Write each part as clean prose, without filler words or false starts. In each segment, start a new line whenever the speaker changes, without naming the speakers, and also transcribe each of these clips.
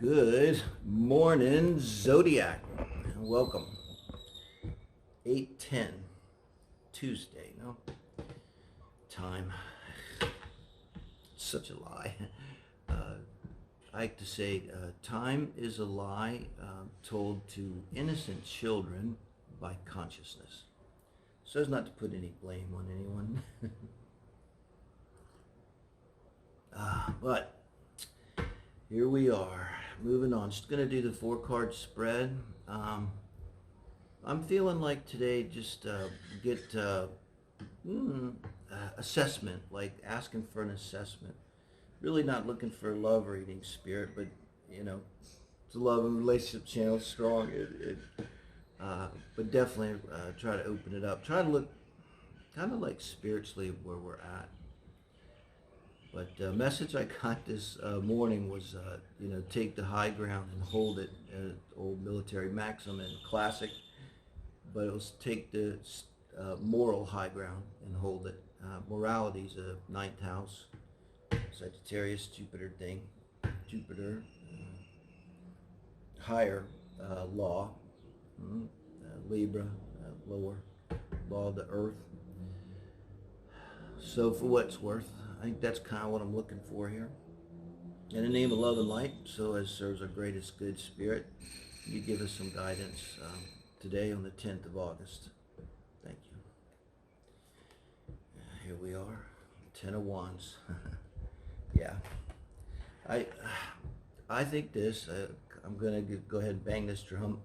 Good morning, Zodiac, and welcome. 8:10, Tuesday, no? Time. Such a lie. I like to say time is a lie told to innocent children by consciousness. So as not to put any blame on anyone. But here we are, moving on. Just going to do the 4-card spread. I'm feeling like today just get assessment, like asking for an assessment. Really not looking for love reading, Spirit, but you know, it's a love and relationship channel, strong. But definitely try to open it up. Try to look kind of like spiritually where we're at. But the message I got this morning was, take the high ground and hold it. Old military maxim and classic. But it was take the moral high ground and hold it. Morality is a 9th house. Sagittarius, Jupiter thing. Jupiter, higher law. Libra, lower law of the earth. So for what it's worth, I think that's kind of what I'm looking for here. In the name of love and light, so as serves our greatest good, Spirit, you give us some guidance today on the 10th of August. Thank you. Here we are, 10 of Wands. Yeah. I think this, I'm going to go ahead and bang this drum,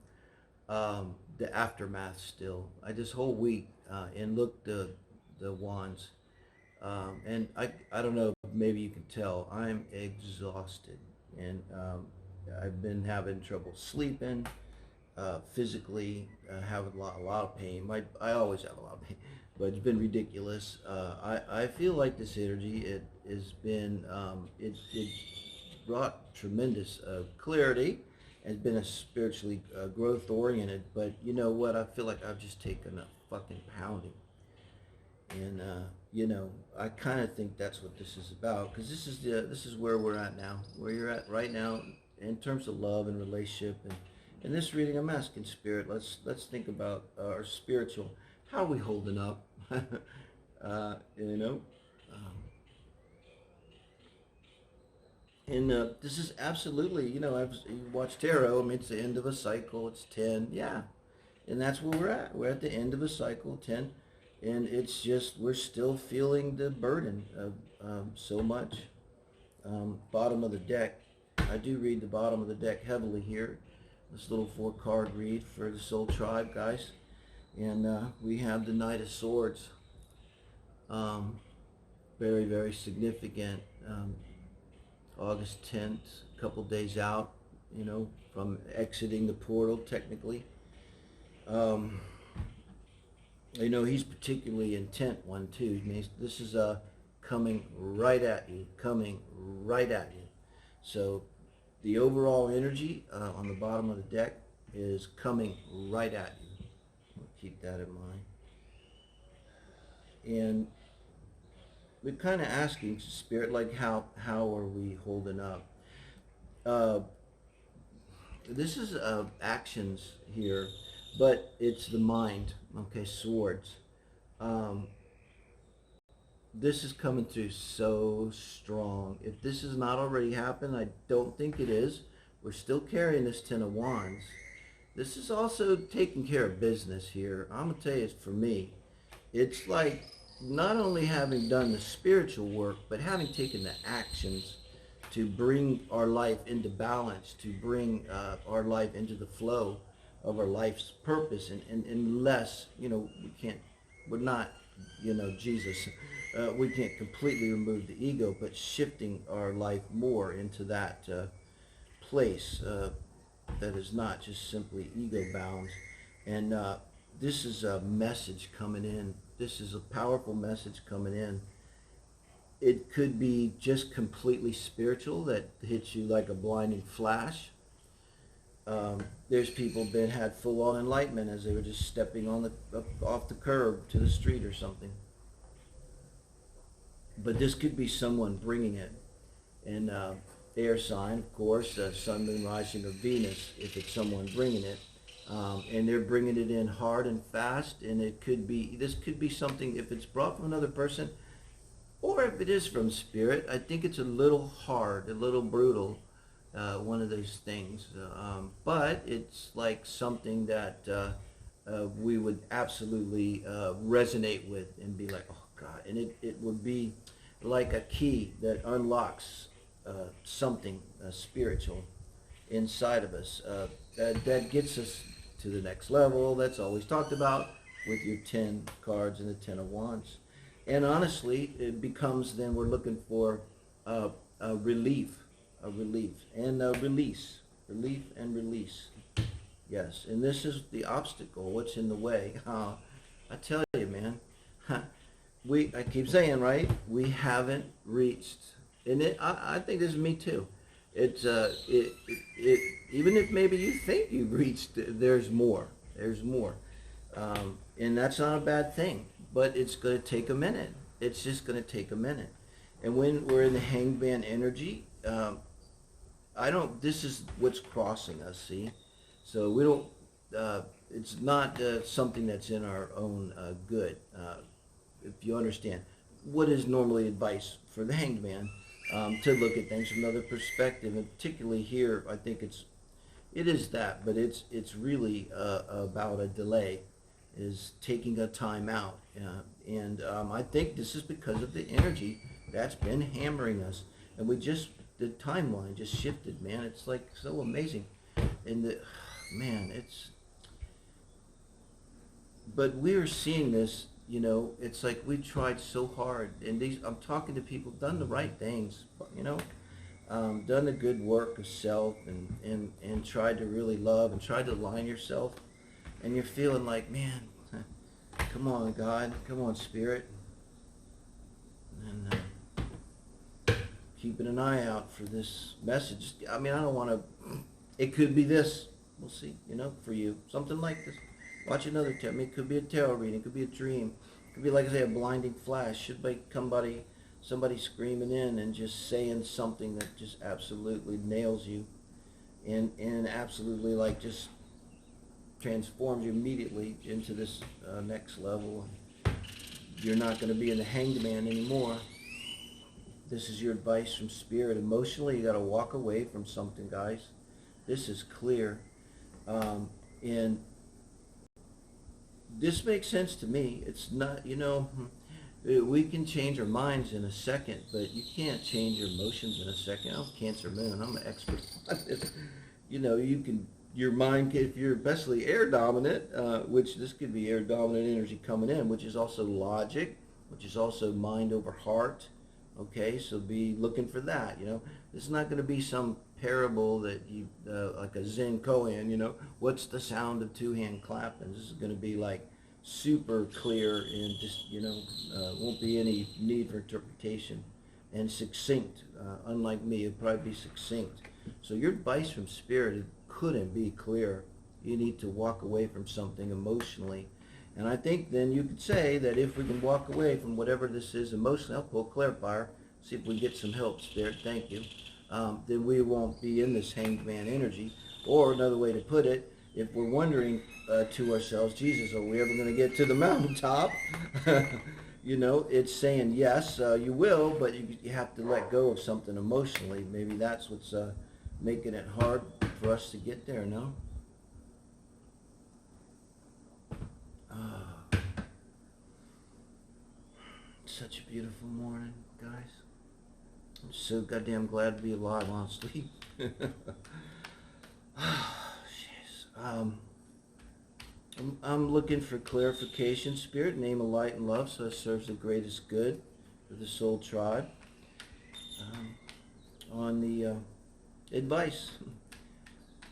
the aftermath still. This whole week, and look the Wands. And I don't know, maybe you can tell, I'm exhausted, and I've been having trouble sleeping, physically having a lot of pain. I always have a lot of pain, but it's been ridiculous. I feel like this energy, it has been, it brought tremendous clarity, and it's been a spiritually growth oriented, but you know what, I feel like I've just taken a fucking pounding. And I kind of think that's what this is about, because this is where we're at now, where you're at right now in terms of love and relationship. And in this reading, I'm asking Spirit, let's think about our spiritual. How are we holding up? And this is absolutely, I've watched tarot. I mean, it's the end of a cycle. It's 10, yeah, and that's where we're at. We're at the end of a cycle, 10. And it's just, we're still feeling the burden of so much. Bottom of the deck. I do read the bottom of the deck heavily here. This little 4-card read for the Soul Tribe, guys. And we have the Knight of Swords. Very, very significant. August 10th, a couple days out, from exiting the portal, technically. He's particularly intent one too. This is coming right at you, So the overall energy on the bottom of the deck is coming right at you. Keep that in mind. And we're kind of asking Spirit, like, how are we holding up? This is actions here, but it's the mind. Okay, swords. This is coming through so strong. If this has not already happened, I don't think it is. We're still carrying this 10 of Wands. This is also taking care of business here. I'm going to tell you, for me, it's like not only having done the spiritual work, but having taken the actions to bring our life into balance, to bring our life into the flow of our life's purpose, and unless, we're not, Jesus, we can't completely remove the ego, but shifting our life more into that place that is not just simply ego bound. And this is a message coming in. This is a powerful message coming in. It could be just completely spiritual that hits you like a blinding flash. There's people had full-on enlightenment as they were just stepping on off the curb to the street or something. But this could be someone bringing it. And air sign, of course, sun, moon, rising, or Venus, if it's someone bringing it. And they're bringing it in hard and fast, and this could be something, if it's brought from another person, or if it is from spirit, I think it's a little hard, a little brutal, one of those things. But it's like something that we would absolutely resonate with and be like, oh God. And it would be like a key that unlocks something spiritual inside of us that gets us to the next level. That's always talked about with your 10 cards and the 10 of Wands. And honestly, it becomes then we're looking for a relief and a release. Relief and release. Yes, and this is the obstacle, what's in the way. I tell you, man, I keep saying, right, we haven't reached, and I think this is me too. It's even if maybe you think you've reached, there's more. And that's not a bad thing, but it's going to take a minute. It's just going to take a minute. And when we're in the Hanged Man energy, this is what's crossing us, see? So we don't, it's not something that's in our own good, if you understand. What is normally advice for the Hanged Man? To look at things from another perspective, and particularly here, I think it is that, but it's really about a delay, is taking a time out, and I think this is because of the energy that's been hammering us, and the timeline just shifted, man. It's like so amazing, and but we're seeing this. It's like we tried so hard, and I'm talking to people, done the right things, done the good work of self, and tried to really love and tried to align yourself, and you're feeling like, man, come on, God, come on, Spirit, and keeping an eye out for this message. I mean, I don't want to, it could be this, we'll see, for you, something like this. Watch another tarot. I mean, it could be a tarot reading. It could be a dream. It could be, like I say, a blinding flash. Should be somebody screaming in and just saying something that just absolutely nails you, and absolutely just transforms you immediately into this next level. You're not going to be in the Hanged Man anymore. This is your advice from Spirit. Emotionally, you got to walk away from something, guys. This is clear, and this makes sense to me. It's not, we can change our minds in a second, but you can't change your emotions in a second. I'm Cancer Moon. I'm an expert on this. Your mind, if you're especially air dominant, which this could be air dominant energy coming in, which is also logic, which is also mind over heart. Okay, so be looking for that. This is not going to be some parable that you like a Zen koan. What's the sound of two-hand clapping? This is going to be like super clear and just won't be any need for interpretation, and succinct. Unlike me, it'd probably be succinct. So your advice from Spirit, it couldn't be clearer. You need to walk away from something emotionally. And I think then you could say that if we can walk away from whatever this is emotionally, I'll pull a clarifier, see if we get some help, Spirit, thank you, then we won't be in this Hanged Man energy. Or another way to put it, if we're wondering to ourselves, Jesus, are we ever going to get to the mountaintop? It's saying, yes, you will, but you have to let go of something emotionally. Maybe that's what's making it hard for us to get there, no? Such a beautiful morning, guys. I'm so goddamn glad to be alive, honestly. I'm looking for clarification, Spirit, name of light and love, so it serves the greatest good for the soul tribe. On the advice,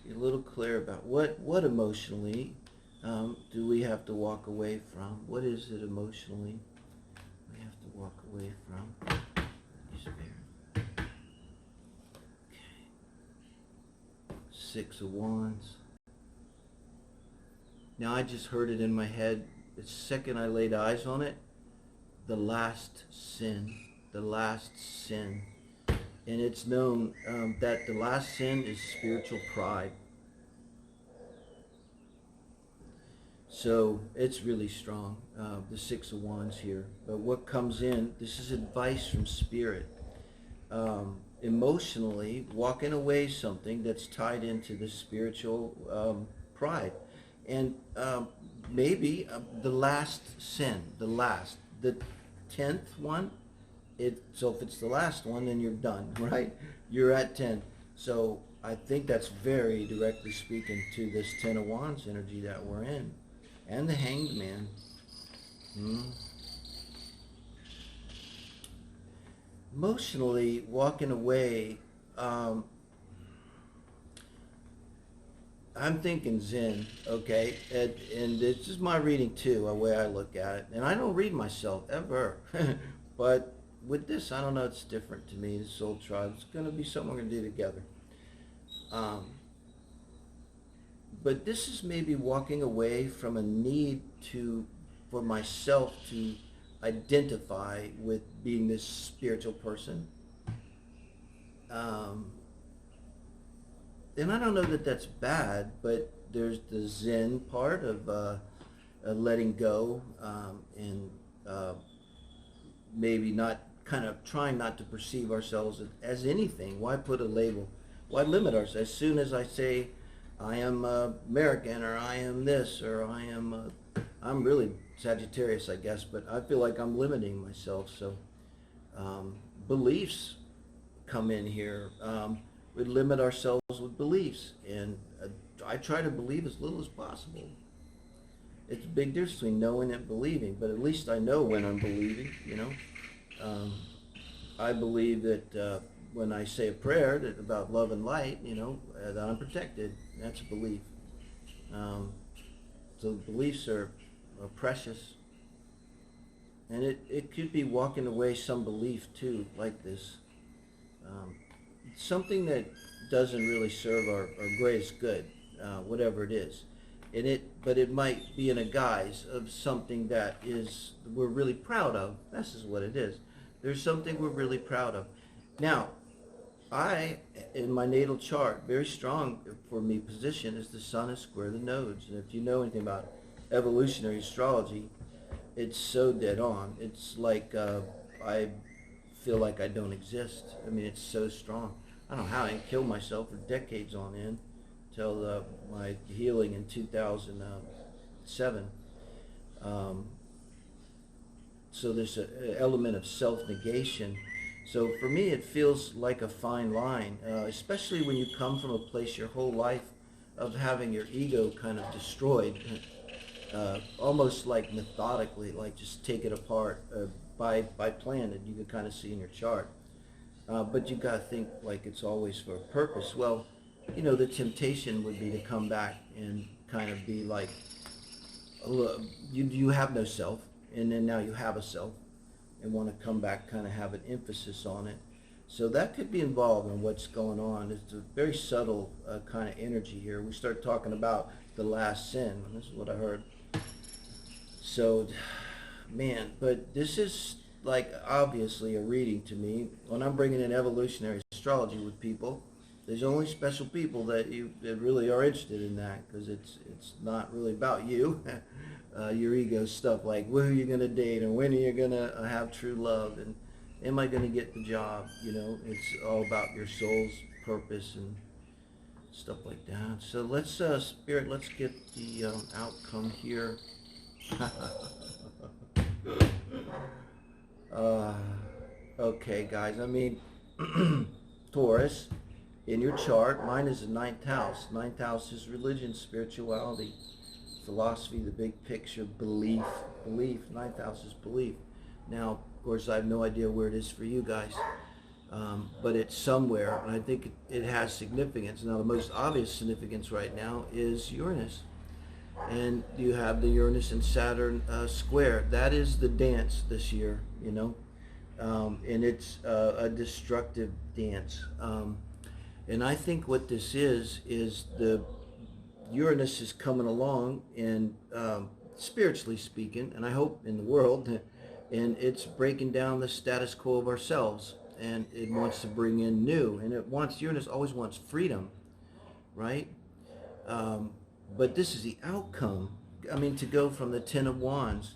be a little clear about what emotionally do we have to walk away from? What is it emotionally we have to walk away from? Spirit. Okay. 6 of Wands. Now I just heard it in my head. The second I laid eyes on it, the last sin. The last sin. And it's known that the last sin is spiritual pride. So it's really strong, the Six of Wands here. But what comes in, this is advice from Spirit. Emotionally, walking away something that's tied into the spiritual pride. And maybe the last sin, the 10th one, so if it's the last one, then you're done, right? You're at 10. So I think that's very directly speaking to this 10 of Wands energy that we're in. And the Hanged Man. Emotionally, walking away, I'm thinking Zen, okay? And this is my reading too, the way I look at it. And I don't read myself, ever. But with this, I don't know, it's different to me, this soul tribe. It's going to be something we're going to do together. But this is maybe walking away from a need for myself to identify with being this spiritual person. And I don't know that that's bad, but there's the Zen part of letting go and maybe not kind of trying not to perceive ourselves as anything. Why put a label? Why limit ourselves? As soon as I say I am American, or I am this, or I'm really Sagittarius, I guess, but I feel like I'm limiting myself. So beliefs come in here. We limit ourselves with beliefs, and I try to believe as little as possible. It's a big difference between knowing and believing, but at least I know when I'm believing, you know. I believe that when I say a prayer about love and light, you know, that I'm protected. That's a belief. So beliefs are precious. And it could be walking away some belief too, like this. Something that doesn't really serve our greatest good, whatever it is. But it might be in a guise of something that we're really proud of. This is what it is. There's something we're really proud of. Now, in my natal chart, very strong for me position is the sun is square the nodes. And if you know anything about evolutionary astrology, it's so dead on. It's like I feel like I don't exist. I mean, it's so strong. I don't know how I killed myself for decades on end until my healing in 2007. So there's an element of self-negation. So for me, it feels like a fine line, especially when you come from a place your whole life of having your ego kind of destroyed, almost like methodically, like just take it apart by plan that you could kind of see in your chart. But you got to think like it's always for a purpose. Well, you know, the temptation would be to come back and kind of be like, you have no self, and then now you have a self, and want to come back, kind of have an emphasis on it. So that could be involved in what's going on. It's a very subtle kind of energy here. We start talking about the last sin, and this is what I heard. So, man, but this is like obviously a reading to me. When I'm bringing in evolutionary astrology with people, there's only special people that really are interested in that, because it's not really about you. Your ego stuff like who are you going to date, and when are you going to have true love, and am I going to get the job? You know, it's all about your soul's purpose and stuff like that. So let's Spirit, let's get the outcome here. Okay, guys. I mean, Taurus, in your chart, mine is the 9th house. 9th house is religion, spirituality, philosophy, the big picture, belief. 9th house is belief. Now, of course, I have no idea where it is for you guys, but it's somewhere, and I think it has significance. Now, the most obvious significance right now is Uranus, and you have the Uranus and Saturn square. That is the dance this year, you know, and it's a destructive dance. And I think what this is the Uranus is coming along, and spiritually speaking, and I hope in the world, and it's breaking down the status quo of ourselves. and it wants to bring in new, and Uranus always wants freedom, right? But this is the outcome. I mean, to go from the Ten of Wands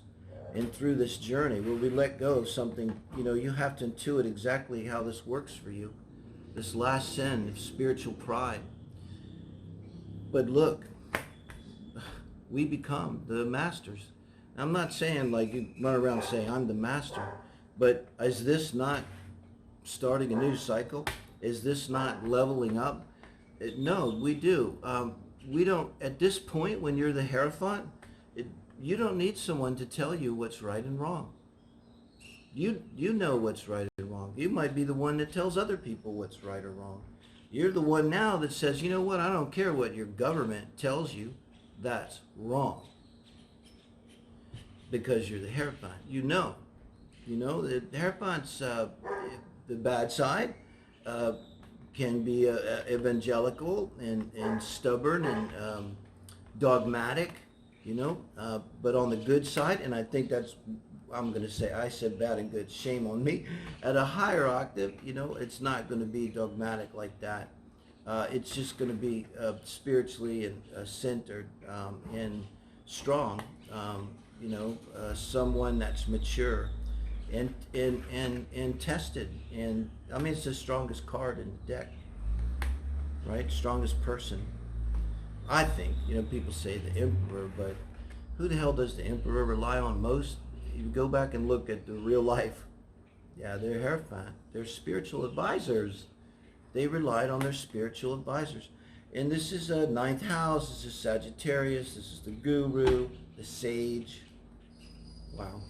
and through this journey where we let go of something, you have to intuit exactly how this works for you. This last sin of spiritual pride. But look, we become the masters. I'm not saying like you run around saying I'm the master, but is this not starting a new cycle? Is this not leveling up? No, we do. We don't, at this point when you're the Hierophant, you don't need someone to tell you what's right and wrong. You know what's right and wrong. You might be the one that tells other people what's right or wrong. You're the one now that says, you know what, I don't care what your government tells you, that's wrong. Because you're the Hierophant. You know the Hierophant's the bad side can be evangelical and stubborn and dogmatic, but on the good side, and I think that's, I'm going to say, I said bad and good, shame on me. At a higher octave, it's not going to be dogmatic like that. It's just going to be spiritually and centered and strong, someone that's mature and tested. And I mean, it's the strongest card in the deck, right? Strongest person. I think, people say the Emperor, but who the hell does the Emperor rely on most? You go back and look at the real life. Yeah, they're Hierophant. They're spiritual advisors. They relied on their spiritual advisors. And this is a 9th house. This is Sagittarius. This is the guru, the sage. Wow.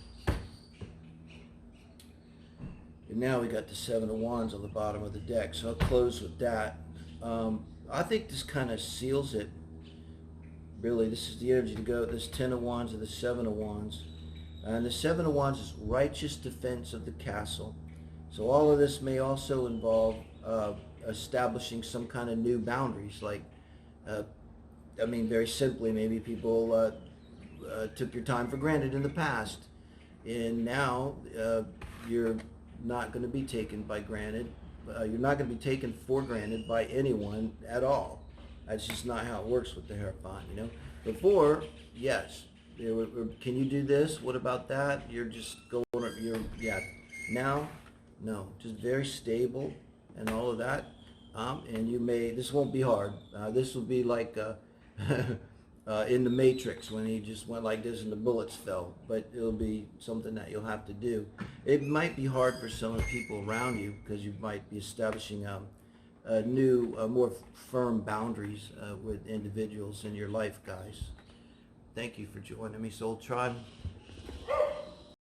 And now we got the 7 of Wands on the bottom of the deck. So I'll close with that. I think this kind of seals it. Really, this is the energy to go. This 10 of Wands and the 7 of Wands. And the 7 of Wands is righteous defense of the castle. So all of this may also involve establishing some kind of new boundaries. Like, very simply, maybe people took your time for granted in the past. And now you're not going to be taken by granted. You're not going to be taken for granted by anyone at all. That's just not how it works with the Hierophant, Before, yes. Can you do this? What about that? You're just going, Now, no. Just very stable and all of that. And this won't be hard. This will be like in the Matrix when he just went like this and the bullets fell. But it'll be something that you'll have to do. It might be hard for some of the people around you because you might be establishing new, more firm boundaries with individuals in your life, guys. Thank you for joining me, Soul Tribe.